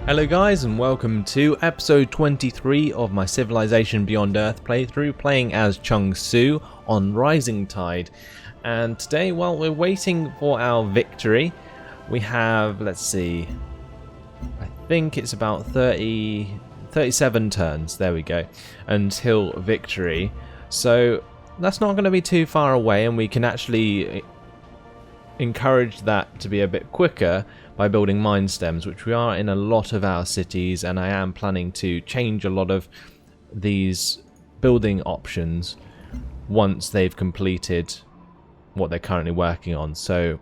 Hello guys, and welcome to episode 23 of my Civilization Beyond Earth playthrough, playing as Chungsu on Rising Tide. And today, while we're waiting for our victory, we have, let's see, I think it's about 37 turns, there we go, until victory. So that's not going to be too far away, and we can actually encourage that to be a bit quicker by building mine stems, which we are in a lot of our cities, and I am planning to change a lot of these building options once they've completed what they're currently working on. So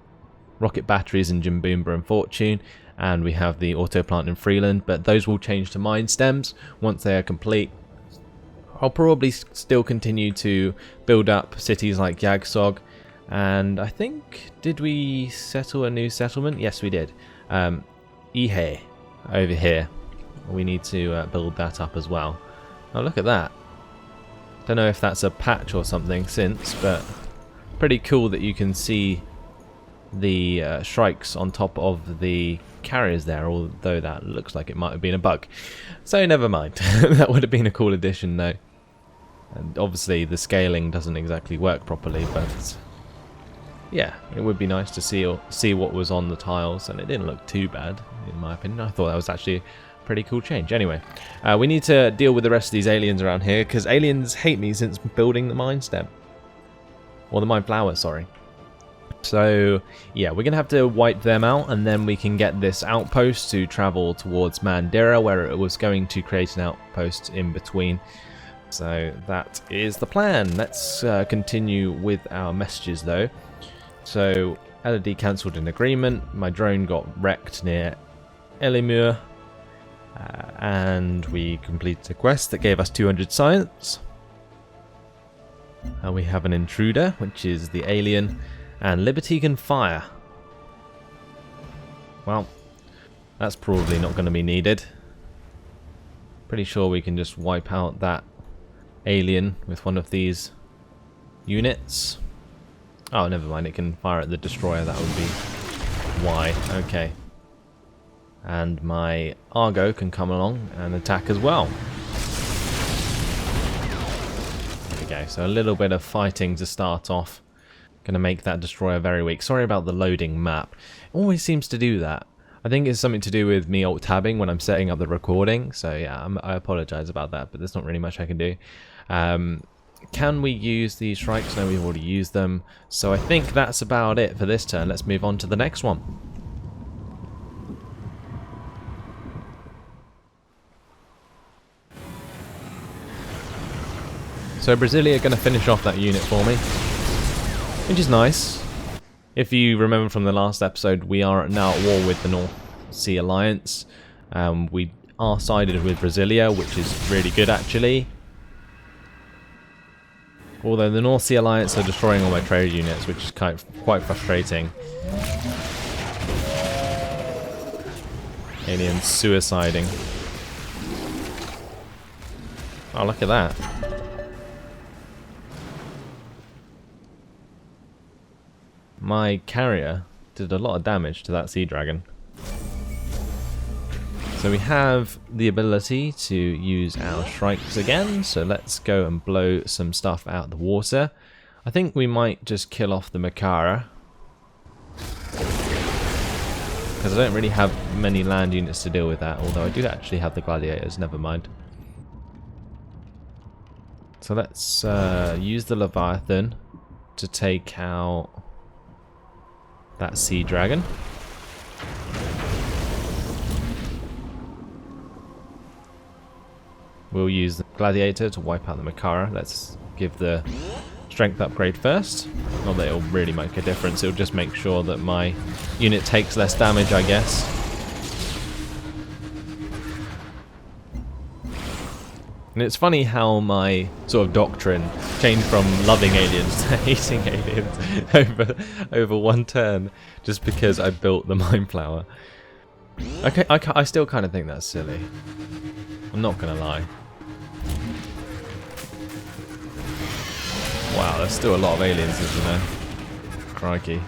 rocket batteries in Jimboomba and Fortune, and we have the auto plant in Freeland, but those will change to mine stems once they are complete. I'll probably still continue to build up cities like Yagsog. And I think, did we settle a new settlement? Yes, we did. Ihe, over here. We need to build that up as well. Oh, look at that. Don't know if that's a patch or something since, but pretty cool that you can see the shrikes on top of the carriers there, although that looks like it might have been a bug. So never mind. That would have been a cool addition though. And obviously the scaling doesn't exactly work properly, but yeah, it would be nice to see what was on the tiles, and it didn't look too bad, in my opinion. I thought that was actually a pretty cool change. Anyway, we need to deal with the rest of these aliens around here, because aliens hate me since building the mine stem. Or the mine flower, sorry. So, yeah, we're going to have to wipe them out, and then we can get this outpost to travel towards Mandira, where it was going to create an outpost in between. So, that is the plan. Let's continue with our messages, though. So, LED cancelled an agreement, my drone got wrecked near Elimur, and we completed a quest that gave us 200 science. And we have an intruder, which is the alien, and Liberty can fire. Well, that's probably not going to be needed. Pretty sure we can just wipe out that alien with one of these units. Oh, never mind, it can fire at the destroyer, that would be why. Okay. And my Argo can come along and attack as well. There we go, so a little bit of fighting to start off. Gonna make that destroyer very weak. Sorry about the loading map. It always seems to do that. I think it's something to do with me alt-tabbing when I'm setting up the recording, so yeah, I apologise about that, but there's not really much I can do. Can we use these shrikes? No, we've already used them. So I think that's about it for this turn. Let's move on to the next one. So Brasilia are going to finish off that unit for me, which is nice. If you remember from the last episode, we are now at war with the North Sea Alliance. We are sided with Brasilia, which is really good actually. Although the North Sea Alliance are destroying all my trade units, which is quite frustrating. Aliens suiciding. Oh, look at that. My carrier did a lot of damage to that sea dragon. So we have the ability to use our shrikes again, so let's go and blow some stuff out of the water. I think we might just kill off the Makara, because I don't really have many land units to deal with that, although I do actually have the gladiators, never mind. So let's use the Leviathan to take out that sea dragon. We'll use the Gladiator to wipe out the Makara. Let's give the strength upgrade first. Not that it'll really make a difference, it'll just make sure that my unit takes less damage, I guess. And it's funny how my sort of doctrine changed from loving aliens to hating aliens over one turn, just because I built the Mine Flower. Okay, I still kind of think that's silly. I'm not gonna lie. Wow, there's still a lot of aliens, isn't there? Crikey.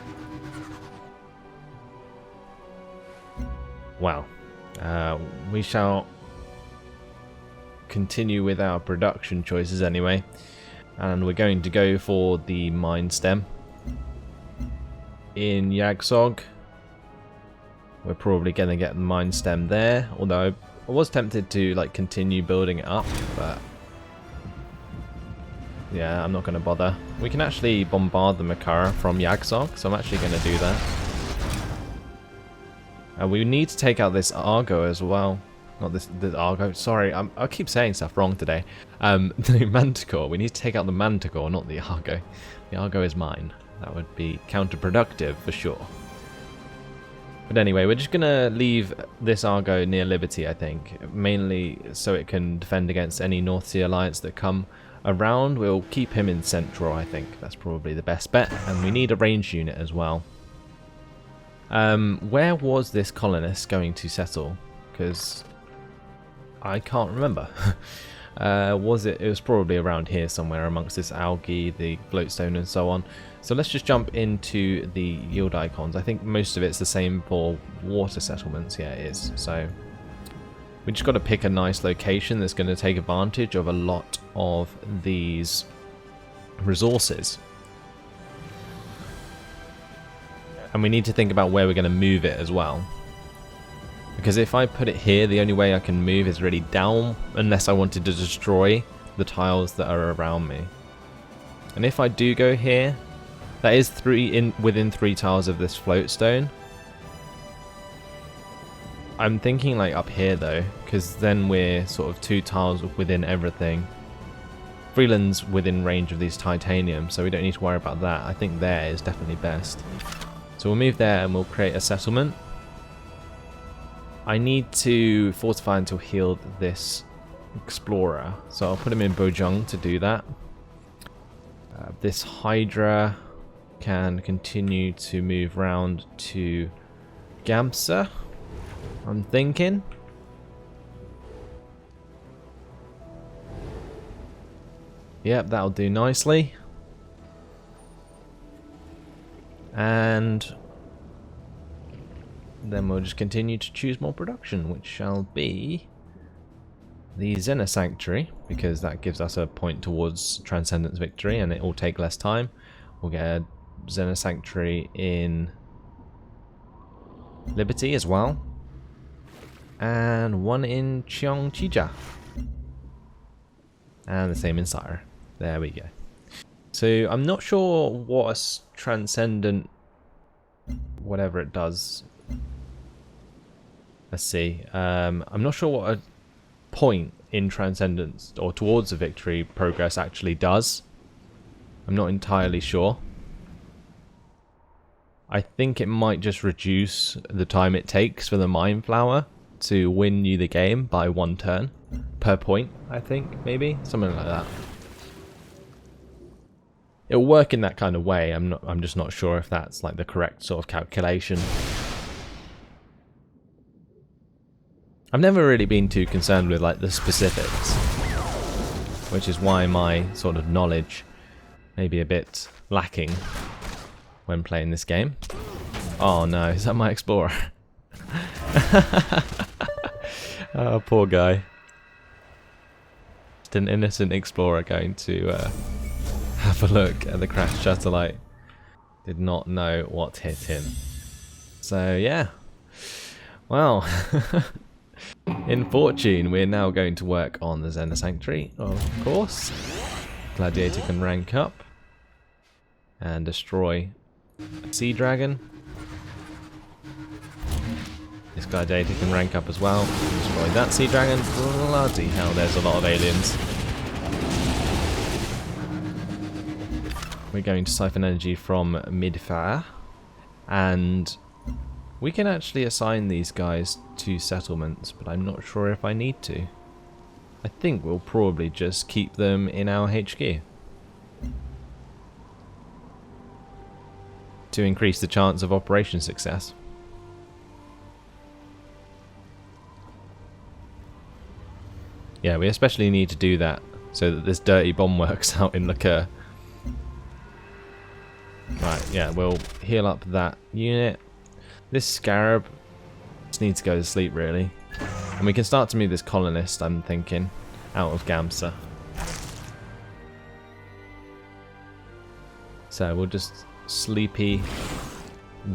Wow. We shall continue with our production choices anyway, and we're going to go for the mine stem in Yagsog. We're probably going to get the mine stem there, although I was tempted to like continue building it up, but yeah, I'm not going to bother. We can actually bombard the Makara from Yagsog, so I'm actually going to do that. We need to take out this Argo as well. Not this Argo, sorry, I keep saying stuff wrong today. The Manticore, we need to take out the Manticore, not the Argo. The Argo is mine. That would be counterproductive for sure. But anyway, we're just going to leave this Argo near Liberty, I think. Mainly so it can defend against any North Sea Alliance that come around. We'll keep him in Central, I think. That's probably the best bet. And we need a range unit as well. Where was this colonist going to settle? Because I can't remember. It was probably around here somewhere amongst this algae, the floatstone and so on. So let's just jump into the yield icons. I think most of it's the same for water settlements. Yeah, it is. So we just got to pick a nice location that's going to take advantage of a lot of these resources. And we need to think about where we're going to move it as well. Because if I put it here, the only way I can move is really down, unless I wanted to destroy the tiles that are around me. And if I do go here, that is within 3 tiles of this floatstone. I'm thinking like up here though, because then we're sort of 2 tiles within everything. Freeland's within range of these titanium, so we don't need to worry about that. I think there is definitely best. So we'll move there and we'll create a settlement. I need to fortify until healed this explorer, so I'll put him in Bojong to do that. This Hydra can continue to move round to Gamsa, I'm thinking. Yep, that'll do nicely. And then we'll just continue to choose more production, which shall be the Zena Sanctuary, because that gives us a point towards Transcendence Victory and it will take less time. We'll get a Zena Sanctuary in Liberty as well, and one in Cheongchija, and the same in Sire. There we go. So I'm not sure what a Transcendent, whatever it does. Let's see. I'm not sure what a point in Transcendence or towards a victory progress actually does. I'm not entirely sure. I think it might just reduce the time it takes for the Mind Flower to win you the game by 1 turn per point, I think, maybe something like that. It'll work in that kind of way. I'm just not sure if that's like the correct sort of calculation. I've never really been too concerned with like the specifics, which is why my sort of knowledge may be a bit lacking when playing this game. Oh no, is that my explorer? Oh, poor guy. Just an innocent explorer going to have a look at the crashed satellite. Did not know what hit him. So yeah. Well, in Fortune, we're now going to work on the Zena Sanctuary, of course. Gladiator can rank up and destroy a Sea Dragon. This Gladiator can rank up as well. Destroy that Sea Dragon. Bloody hell, there's a lot of aliens. We're going to siphon energy from Midfire, and we can actually assign these guys to settlements, but I'm not sure if I need to. I think we'll probably just keep them in our HQ to increase the chance of operation success. Yeah, we especially need to do that so that this dirty bomb works out in Liqueur. Right, yeah, we'll heal up that unit. This Scarab just needs to go to sleep, really. And we can start to move this colonist, I'm thinking, out of Gamsa. So we'll just sleepy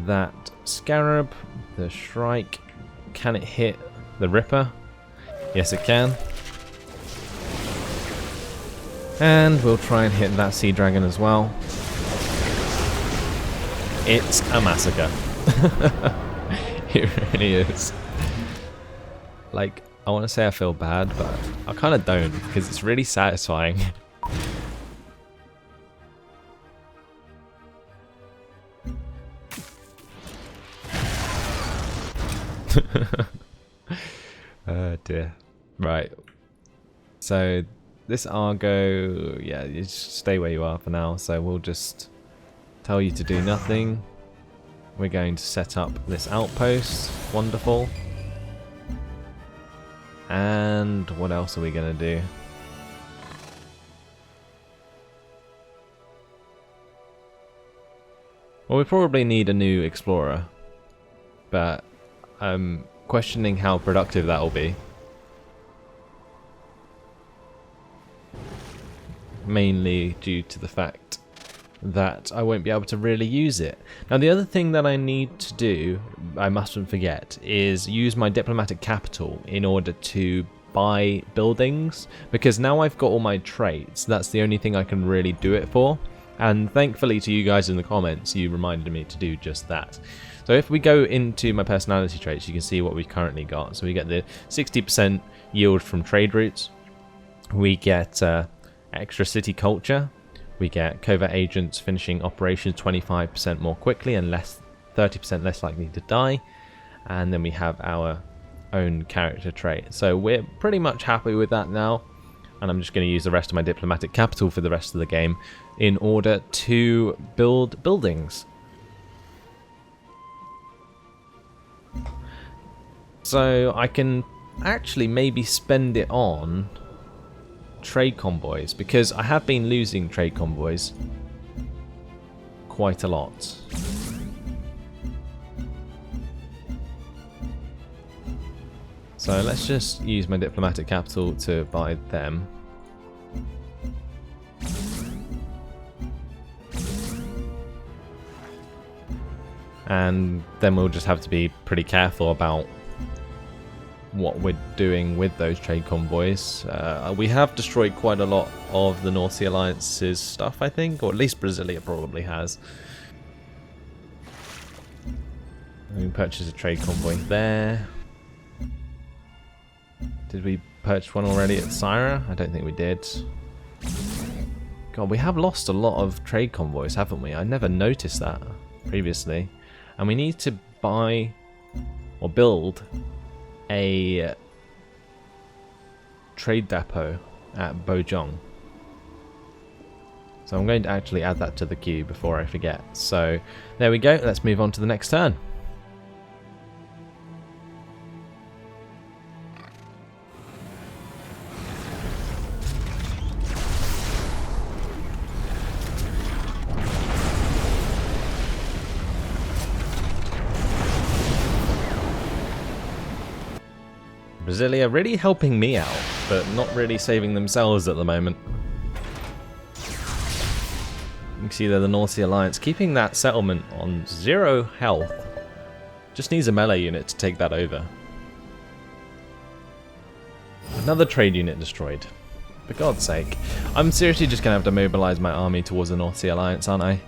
that Scarab, the Shrike. Can it hit the Ripper? Yes, it can. And we'll try and hit that Sea Dragon as well. It's a massacre. It really is. Like, I want to say I feel bad, but I kind of don't, because it's really satisfying. Oh dear. Right. So this Argo, yeah, you just stay where you are for now. So we'll just tell you to do nothing. We're going to set up this outpost. Wonderful. And what else are we going to do? Well, we probably need a new explorer, but I'm questioning how productive that will be. Mainly due to the fact that I won't be able to really use it. Now, the other thing that I need to do, I mustn't forget, is use my diplomatic capital in order to buy buildings, because now I've got all my traits. That's the only thing I can really do it for, and thankfully to you guys in the comments, you reminded me to do just that. So if we go into my personality traits, you can see what we've currently got. So we get the 60% yield from trade routes, we get extra city culture, we get covert agents finishing operations 25% more quickly and 30% less likely to die, and then we have our own character trait. So we're pretty much happy with that now, and I'm just going to use the rest of my diplomatic capital for the rest of the game in order to build buildings. So I can actually maybe spend it on trade convoys, because I have been losing trade convoys quite a lot. So let's just use my diplomatic capital to buy them. And then we'll just have to be pretty careful about what we're doing with those trade convoys. We have destroyed quite a lot of the North Sea Alliance's stuff, I think, or at least Brasilia probably has. We can purchase a trade convoy there. Did we purchase one already at Syra? I don't think we did. God, we have lost a lot of trade convoys, haven't we? I never noticed that previously. And we need to buy or build a trade depot at Bojong. So I'm going to actually add that to the queue before I forget. So there we go, let's move on to the next turn. Brasilia really helping me out, but not really saving themselves at the moment. You can see they're the North Sea Alliance, keeping that settlement on 0 health. Just needs a melee unit to take that over. Another trade unit destroyed. For God's sake. I'm seriously just going to have to mobilize my army towards the North Sea Alliance, aren't I?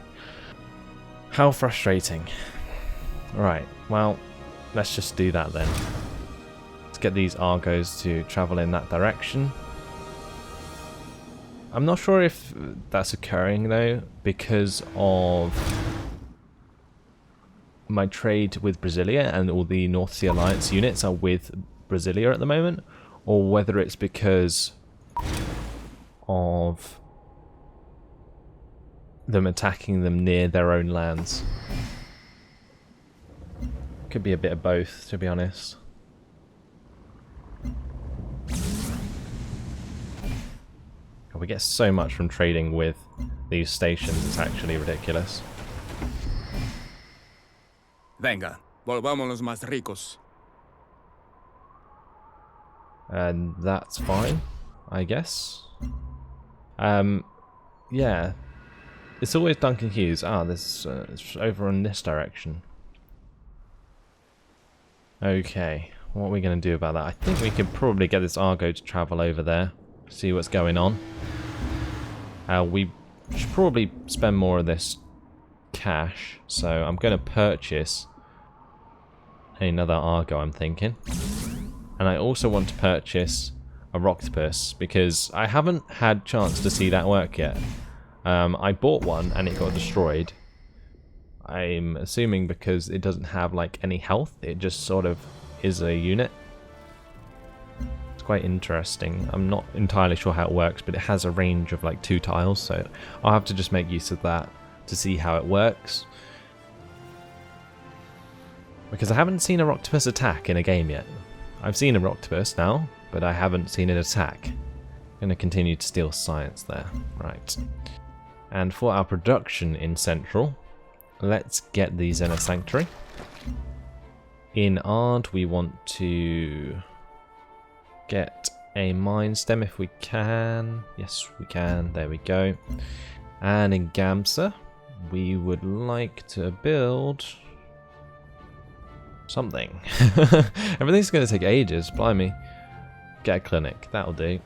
How frustrating. Alright, well, let's just do that then. Get these Argos to travel in that direction. I'm not sure if that's occurring though, because of my trade with Brasilia and all the North Sea Alliance units are with Brasilia at the moment, or whether it's because of them attacking them near their own lands. Could be a bit of both, to be honest. We get so much from trading with these stations, it's actually ridiculous. Venga, volvámonos más ricos. And that's fine, I guess. Yeah. It's always Duncan Hughes. Ah, this it's over in this direction. Okay, what are we going to do about that? I think we can probably get this Argo to travel over there, see what's going on. We should probably spend more of this cash, so I'm going to purchase another Argo, I'm thinking. And I also want to purchase a Roctopus, because I haven't had chance to see that work yet. I bought one and it got destroyed. I'm assuming because it doesn't have like any health, it just sort of is a unit. It's quite interesting. I'm not entirely sure how it works, but it has a range of like 2 tiles, so I'll have to just make use of that to see how it works. Because I haven't seen a Roctopus attack in a game yet. I've seen a Roctopus now, but I haven't seen it attack. I'm going to continue to steal science there. Right. And for our production in Central, let's get the Zenith Sanctuary. In Ard, we want to get a mine stem if we can. Yes, we can. There we go. And in Gamsa, we would like to build something. Everything's going to take ages, blimey. Get a clinic, that'll do.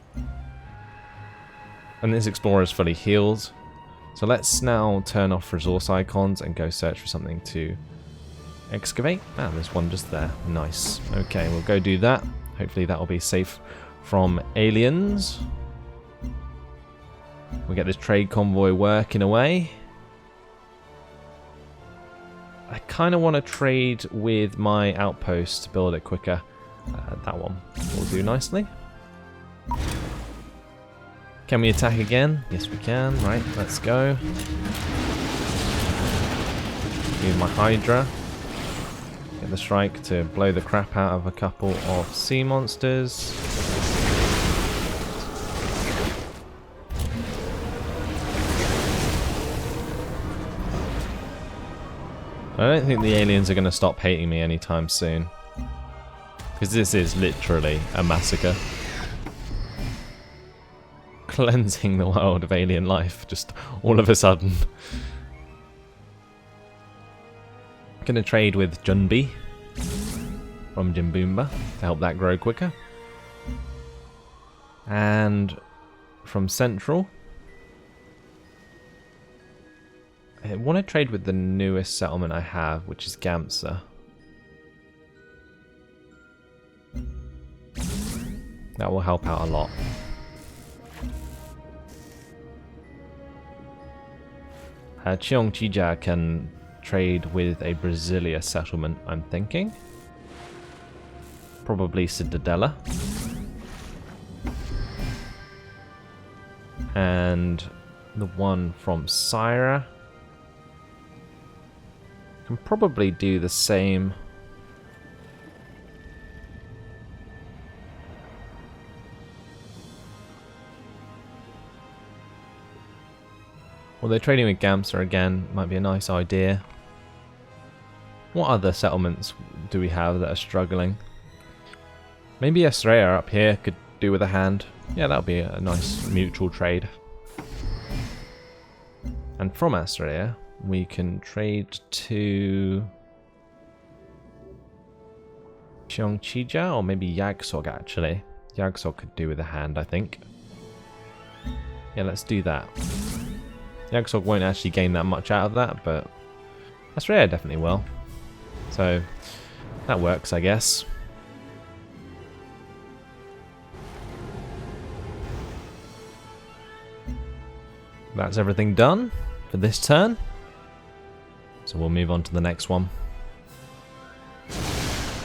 And this explorer is fully healed. So let's now turn off resource icons and go search for something to excavate. Ah, there's one just there. Nice. Okay, we'll go do that. Hopefully that will be safe from aliens. We'll get this trade convoy working away. I kind of want to trade with my outpost to build it quicker. That one will do nicely. Can we attack again? Yes, we can. Right, let's go. Use my Hydra. Get the strike to blow the crap out of a couple of sea monsters. I don't think the aliens are going to stop hating me anytime soon. Because this is literally a massacre. Cleansing the world of alien life, just all of a sudden. Gonna trade with Junbi from Jimboomba to help that grow quicker. And from Central, I want to trade with the newest settlement I have, which is Gamsa. That will help out a lot. Cheongchija can trade with a Brasilia settlement, I'm thinking. Probably Cittadella. And the one from Syra can probably do the same. Although trading with Gamsa again might be a nice idea. What other settlements do we have that are struggling? Maybe Estrella up here could do with a hand. Yeah, that would be a nice mutual trade. And from Estrella, we can trade to Cheongchija, or maybe Yagsog actually. Yagsog could do with a hand, I think. Yeah, let's do that. Yagsog won't actually gain that much out of that, but Estrella definitely will. So that works, I guess. That's everything done for this turn. So we'll move on to the next one.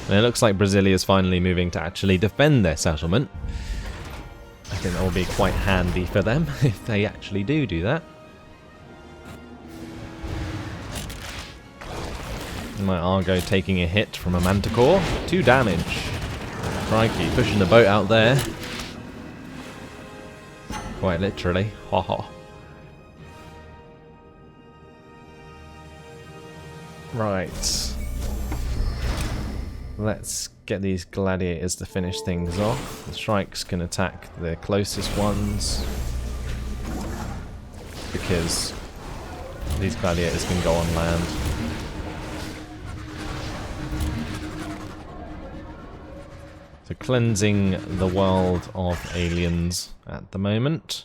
And it looks like Brasilia is finally moving to actually defend their settlement. I think that will be quite handy for them if they actually do that. My Argo taking a hit from a Manticore. 2 damage. Crikey, pushing the boat out there. Quite literally. Haha. Right. Let's get these gladiators to finish things off. The strikes can attack the closest ones, because these gladiators can go on land. So cleansing the world of aliens at the moment,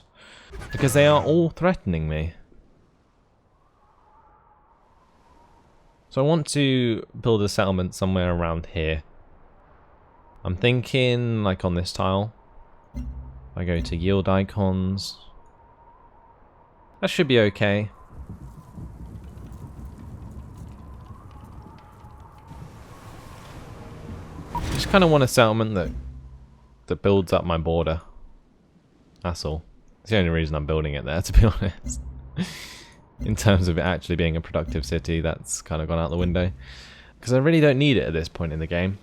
because they are all threatening me. So I want to build a settlement somewhere around here. I'm thinking like on this tile. If I go to yield icons, that should be okay. Just kind of want a settlement that builds up my border. That's all. It's the only reason I'm building it there, to be honest. In terms of it actually being a productive city, that's kind of gone out the window. Because I really don't need it at this point in the game.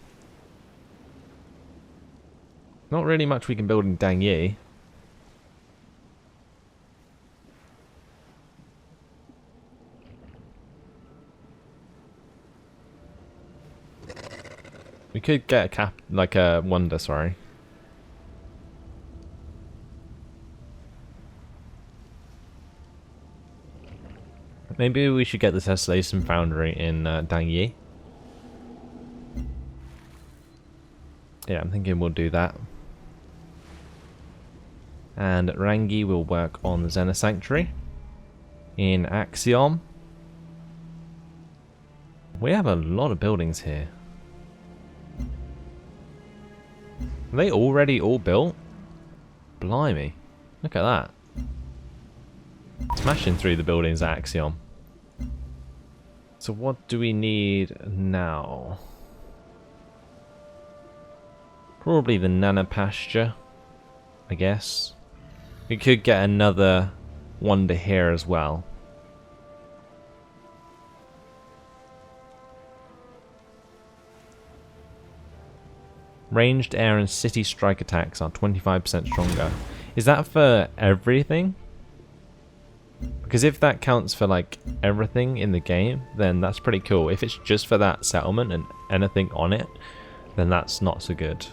Not really much we can build in Dangyi. We could get a wonder, sorry. Maybe we should get the Tessellation Foundry in Dangyi. Yeah, I'm thinking we'll do that. And Rangi will work on the Zena Sanctuary in Axiom. We have a lot of buildings here. Are they already all built? Blimey. Look at that. Smashing through the buildings at Axiom. So what do we need now? Probably the Nana Pasture, I guess. We could get another wonder here as well. Ranged air and city strike attacks are 25% stronger. Is that for everything? Because if that counts for like everything in the game, then that's pretty cool. If it's just for that settlement and anything on it, then that's not so good.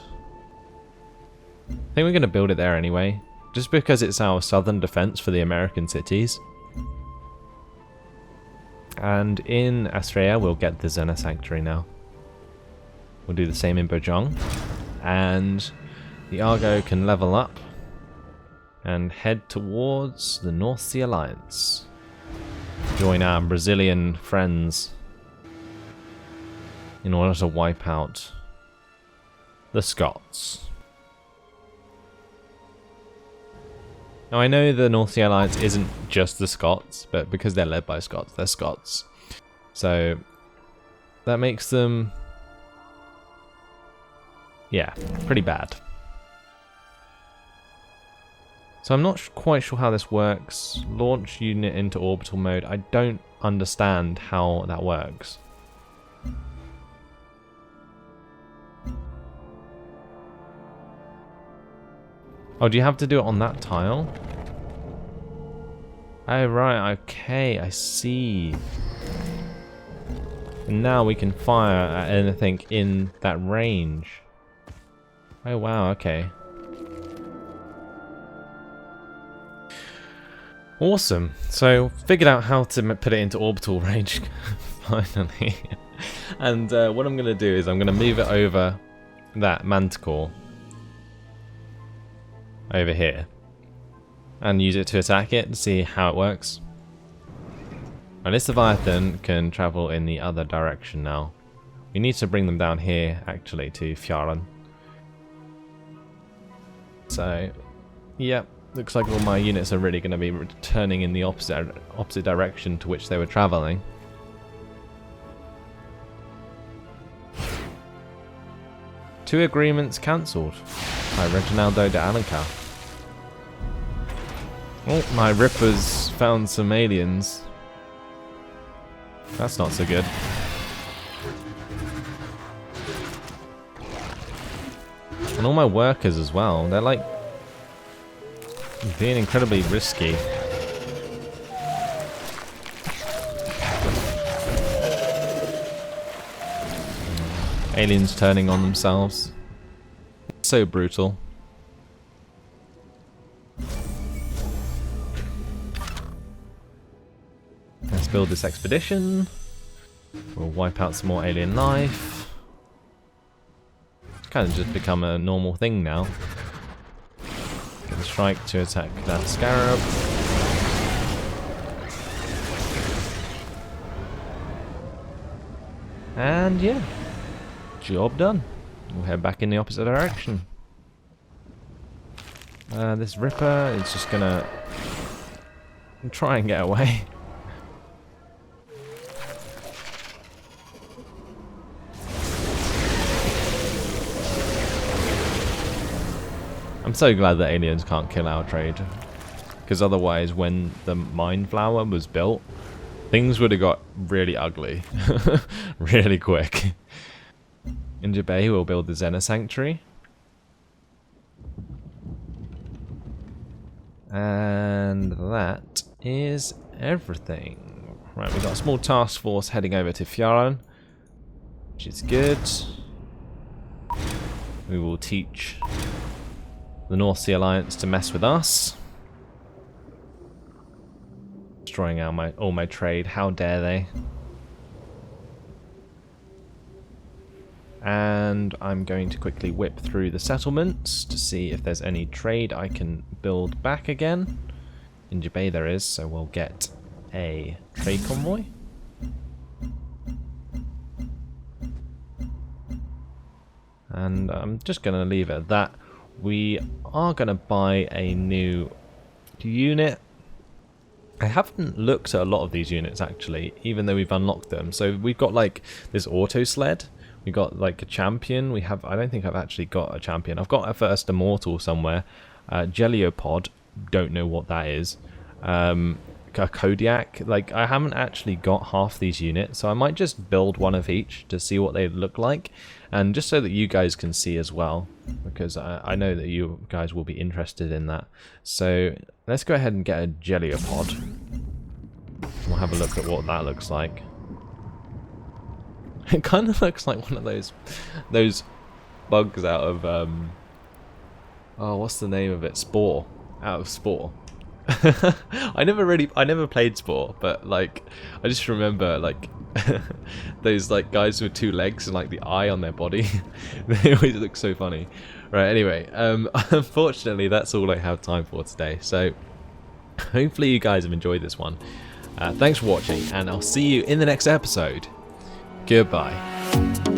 I think we're going to build it there anyway, just because it's our southern defense for the American cities. And in Astrea we'll get the Zena Sanctuary now. We'll do the same in Bojong, and the Argo can level up and head towards the North Sea Alliance. Join our Brazilian friends in order to wipe out the Scots. Now I know the North Sea Alliance isn't just the Scots, but because they're led by Scots, they're Scots. So that makes them, yeah, pretty bad. So I'm not quite sure how this works. Launch unit into orbital mode. I don't understand how that works. Oh, do you have to do it on that tile? Oh, right, okay, I see. And now we can fire at anything in that range. Oh, wow, okay. Awesome. So, figured out how to put it into orbital range, finally. And what I'm going to do is I'm going to move it over that manticore over here and use it to attack it to see how it works. And this Leviathan can travel in the other direction now. We need to bring them down here, actually, to Fjaren. So, yep. Looks like all my units are really going to be returning in the opposite direction to which they were travelling. Two agreements cancelled by Reginaldo de Alencar. Oh, my Rippers found some aliens. That's not so good. And all my workers as well. They're like being incredibly risky. Aliens turning on themselves. So brutal. Let's build this expedition. We'll wipe out some more alien life. It's kind of just become a normal thing now. Get the strike to attack that scarab. And yeah, job done. We'll head back in the opposite direction. This Ripper is just gonna try and get away. I'm so glad that aliens can't kill our trade, because otherwise when the Mind Flower was built, things would have got really ugly really quick. In Jabe we'll build the Zena Sanctuary. And that is everything. Right, we've got a small task force heading over to Fjaran, which is good. We will teach the North Sea Alliance to mess with us. Destroying all my trade, how dare they. And I'm going to quickly whip through the settlements to see if there's any trade I can build back again. In Jabe there is, so we'll get a trade convoy. And I'm just going to leave it at that. We are going to buy a new unit. I haven't looked at a lot of these units actually, even though we've unlocked them. So we've got like this auto sled. We got like a champion. We have. I don't think I've actually got a champion. I've got a first immortal somewhere. Geliopod. Don't know what that is. A Kodiak. Like I haven't actually got half these units, so I might just build one of each to see what they look like, and just so that you guys can see as well, because I know that you guys will be interested in that. So let's go ahead and get a Geliopod. We'll have a look at what that looks like. It kind of looks like one of those bugs out of oh, what's the name of it? Spore. Out of Spore. I never played Spore, but like I just remember like those like guys with two legs and like the eye on their body. They always look so funny. Right, anyway, unfortunately that's all I have time for today. So hopefully you guys have enjoyed this one. Thanks for watching, and I'll see you in the next episode. Goodbye.